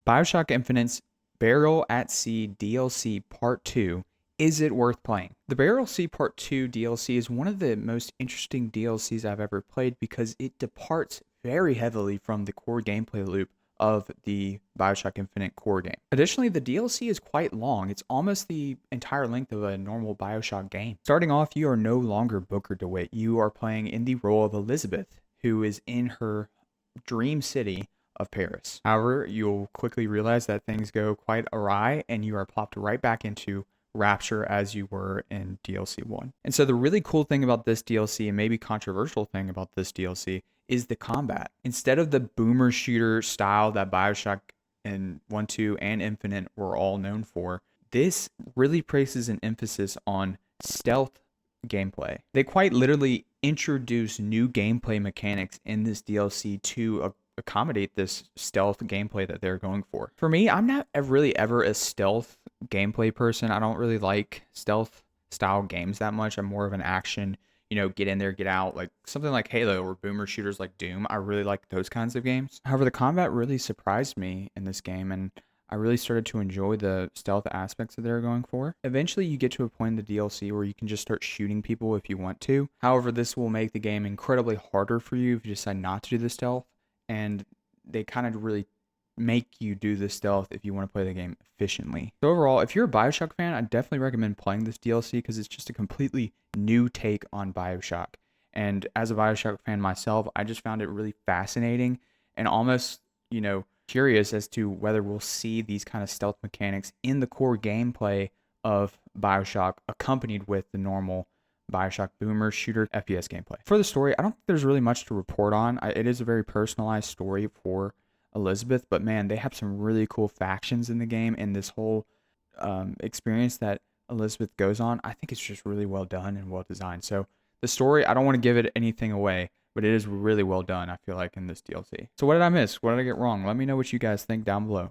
Bioshock Infinite's Burial at Sea DLC Part 2. Is it worth playing? The Burial Sea Part 2 DLC is one of the most interesting DLCs I've ever played because it departs very heavily from the core gameplay loop of the Bioshock Infinite core game. Additionally, the DLC is quite long. It's almost the entire length of a normal Bioshock game. Starting off, you are no longer Booker DeWitt. You are playing in the role of Elizabeth, who is in her dream city of Paris. However, you'll quickly realize that things go quite awry and you are plopped right back into Rapture as you were in DLC 1. And so the really cool thing about this DLC, and maybe controversial thing about this DLC, is the combat. Instead of the boomer shooter style that Bioshock and 1, 2, and Infinite were all known for, this really places an emphasis on stealth gameplay. They quite literally introduce new gameplay mechanics in this DLC to accommodate this stealth gameplay that they're going for. For me, I'm not really ever a stealth gameplay person. I don't really like stealth style games that much. I'm more of an action, get in there, get out, like something like Halo or boomer shooters like Doom. I really like those kinds of games. However, the combat really surprised me in this game, and I really started to enjoy the stealth aspects that they're going for. Eventually, you get to a point in the DLC where you can just start shooting people if you want to. However, this will make the game incredibly harder for you if you decide not to do the stealth, and they kind of really make you do the stealth if you want to play the game efficiently. So overall, if you're a Bioshock fan, I definitely recommend playing this DLC because it's just a completely new take on Bioshock. And as a Bioshock fan myself, I just found it really fascinating and almost, curious as to whether we'll see these kind of stealth mechanics in the core gameplay of Bioshock accompanied with the normal Bioshock boomer shooter FPS gameplay. For the story, I don't think there's really much to report on. It is a very personalized story for Elizabeth, but man, they have some really cool factions in the game, and this whole experience that Elizabeth goes on, I think it's just really well done and well designed. So the story, I don't want to give it anything away, but it is really well done, I feel like, in this DLC. So what did I miss? What did I get wrong? Let me know what you guys think down below.